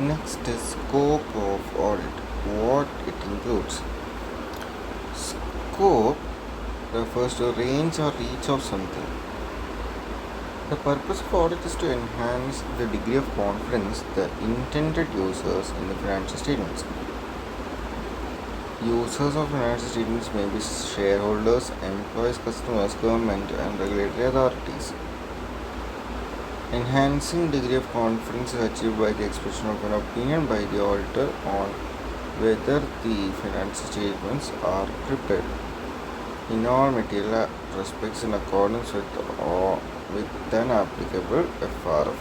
Next is scope of audit. What it includes. Scope refers to range or reach of something. The purpose of audit is to enhance the degree of confidence the intended users in the financial statements. Users of financial statements may be shareholders, employees, customers, government, and regulatory authorities. Enhancing degree of confidence is achieved by the expression of an opinion by the auditor on whether the financial statements are prepared in all material respects in accordance with an applicable FRF.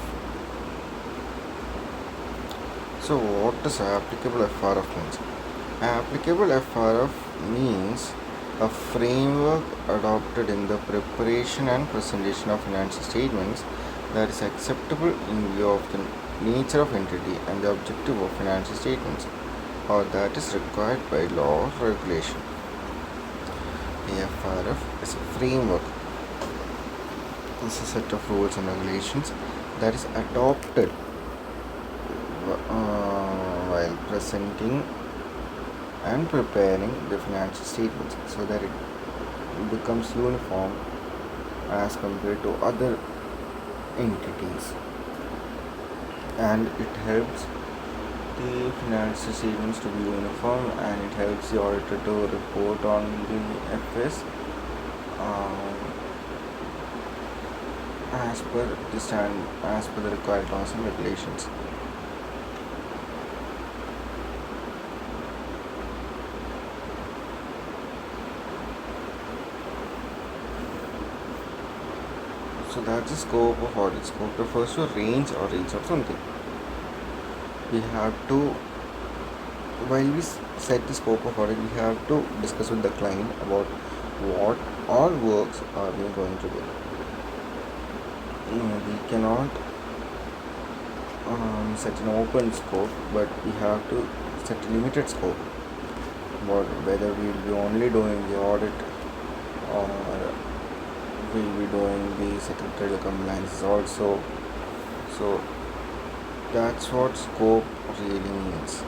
So what does applicable FRF means? Applicable FRF means a framework adopted in the preparation and presentation of financial statements that is acceptable in view of the nature of entity and the objective of financial statements, or that is required by law or regulation. The FRF is a framework. It's a set of rules and regulations that is adopted while presenting and preparing the financial statements so that it becomes uniform as compared to other entities, and it helps the financial statements to be uniform, and it helps the auditor to report on the FS as per the required laws and regulations. So that's the scope of audit. Scope refers to range or reach of something. We have to, while we set the scope of audit, we have to discuss with the client about what all works are we going to do. We cannot set an open scope, but we have to set a limited scope about whether we will be only doing the audit or we'll be doing the secretarial compliance also. So that's what scope really means.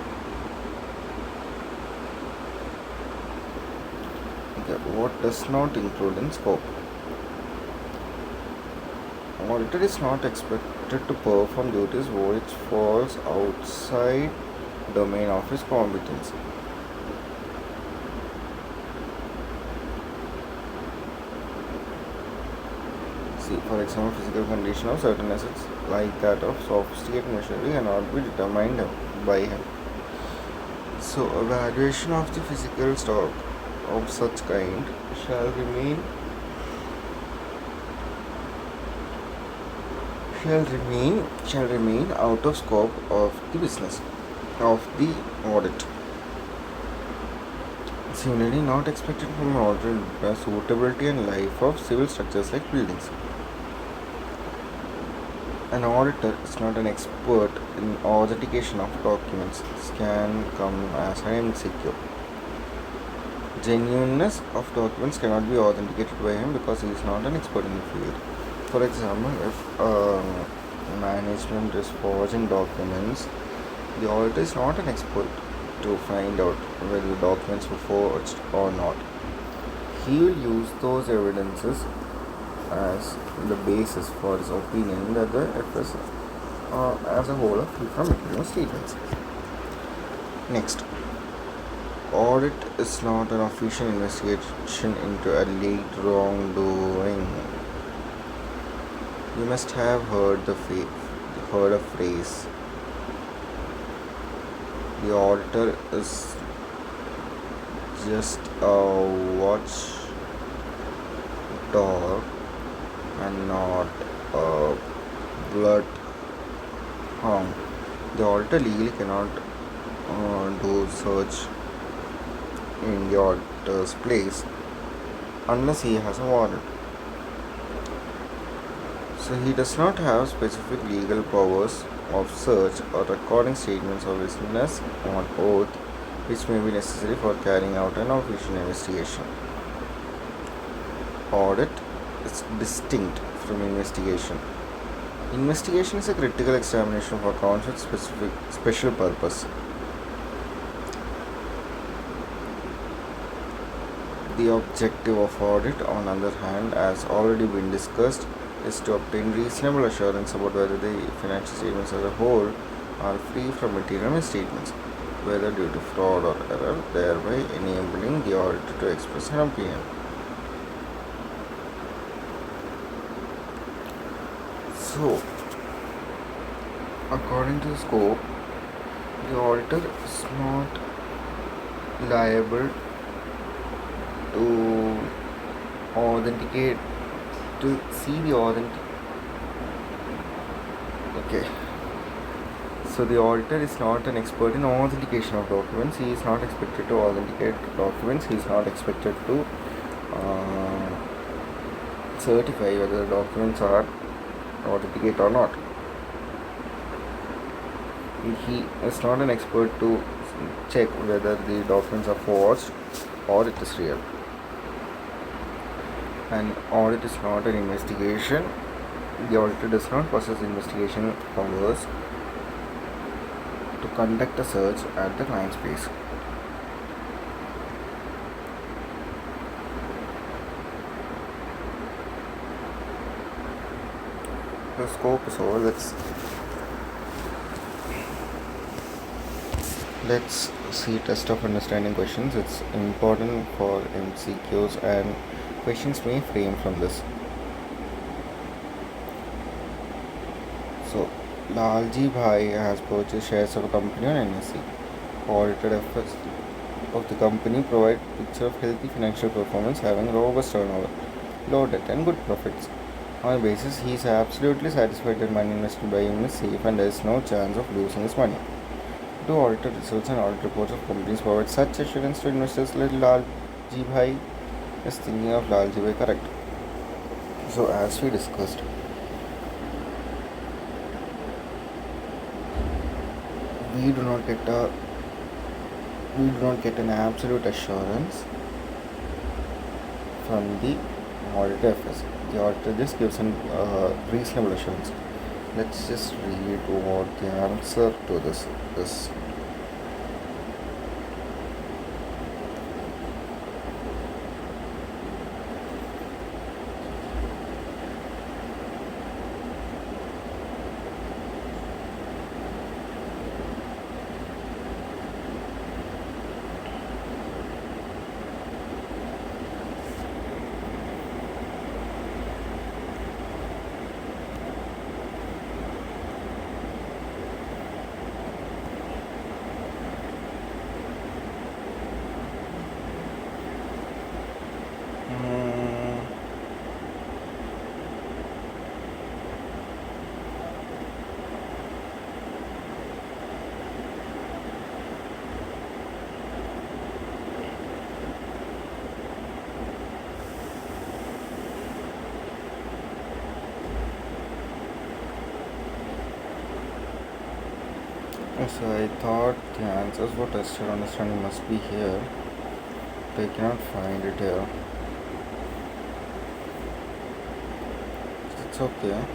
Okay, what does not include in scope? Auditor is not expected to perform duties which falls outside domain of his competence. For example, physical condition of certain assets like that of sophisticated machinery cannot be determined by him. So evaluation of the physical stock of such kind shall remain out of scope of the business of the audit. Similarly, not expected from an auditor suitability and life of civil structures like buildings. An auditor is not an expert in authentication of documents. This can come as an MCQ. Genuineness of documents cannot be authenticated by him because he is not an expert in the field. For example, if management is forging documents, the auditor is not an expert to find out whether the documents were forged or not. He will use those evidences as the basis for his opinion that the FS as a whole are free from material statements. Next, audit is not an official investigation into alleged wrongdoing. You must have heard a phrase. The auditor is just a watchdog and not a bloodhound. The auditor legally cannot do search in the auditor's place unless he has a warrant. So he does not have specific legal powers of search or recording statements of witness on oath which may be necessary for carrying out an official investigation. Audit is distinct from investigation. Investigation is a critical examination of accounts with special purpose. The objective of audit, on the other hand, has already been discussed, is to obtain reasonable assurance about whether the financial statements as a whole are free from material misstatements, whether due to fraud or error, thereby enabling the auditor to express an opinion. So, according to the scope, the auditor is not liable to authenticate, to see the authentic. Okay. So the auditor is not an expert in authentication of documents. He is not expected to authenticate documents. He is not expected to certify whether the documents are authenticate or not. He is not an expert to check whether the documents are forged or it is real. An audit is not an investigation. The auditor does not possess investigation powers to conduct a search at the client's place. The scope is over. Let's see test of understanding questions. It's important for MCQs and questions may frame from this. So, Lalji Bhai has purchased shares of a company on NSE. Audited efforts of the company provide a picture of healthy financial performance, having robust turnover, low debt, and good profits. On a basis, he is absolutely satisfied that money invested by him is safe and there is no chance of losing his money. Do audited results and audit reports of companies provide such assurance to investors like Lalji Bhai? Is thinking of Lalji Bhai correct? So, as we discussed, we do not get an absolute assurance from the auditor FS. The auditor just gives a reasonable assurance. Let's just read what the answer to this is. So I thought the answers for tested understanding must be here. But I cannot find it here. It's okay.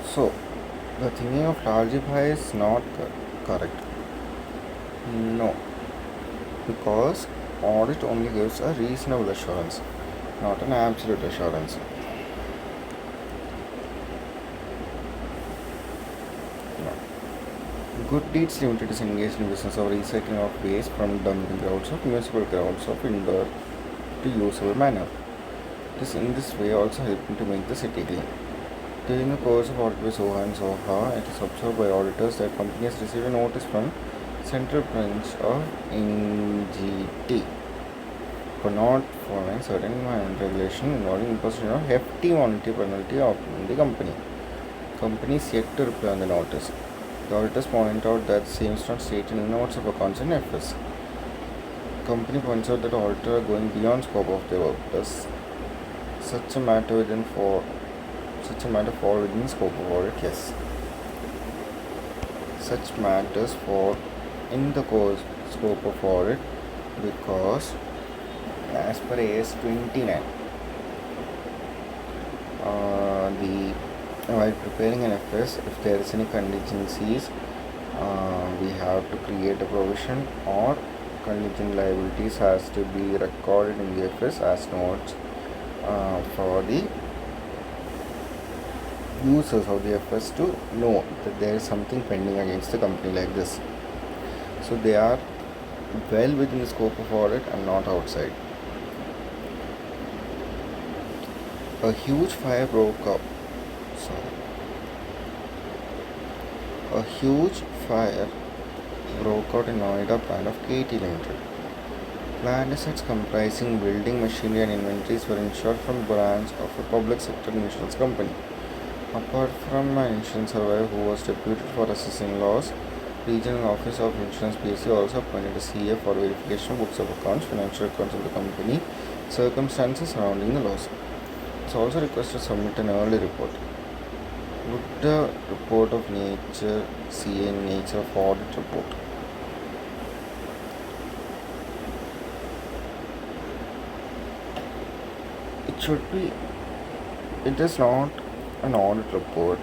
So the thinking of Lalji Bhai is not correct. No. Because audit only gives a reasonable assurance, not an absolute assurance. No. Good Deeds Limited is engaged in business of recycling of waste from dumping grounds of municipal grounds of indoor to usable manner. This in this way also helping to make the city clean. During the course of audit by Soha and Soha, it is observed by auditors that company has received a notice from Central Branch of NGT for not following certain regulation involving imposition of hefty monetary penalty on the company. Company is yet to reply on the notice. The auditors point out that the same is not stated in the notes of accounts and FS. Company points out that the auditor are going beyond scope of their work. Does such a matter fall within scope of audit? Yes. Such matters fall in the scope of audit because as per AS 29, the while preparing an FS, if there is any contingencies, we have to create a provision, or contingent liabilities has to be recorded in the FS as notes for the users of the FS to know that there is something pending against the company like this. So they are well within the scope of audit and not outside. A huge fire broke out. A huge fire broke out in Noida plant of KT Limited. Plant assets comprising building machinery and inventories were insured from branch of a public sector insurance company. Apart from an insurance surveyor who was deputed for assessing loss, Regional Office of Insurance PSC also appointed a CA for verification of books of accounts, financial accounts of the company, circumstances surrounding the loss. It's also requested to submit an early report. Would the report of nature CA in nature of audit report? It is not an audit report,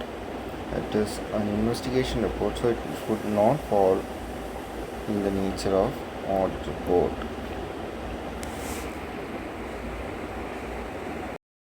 it is an investigation report, so it should not fall in the nature of audit report.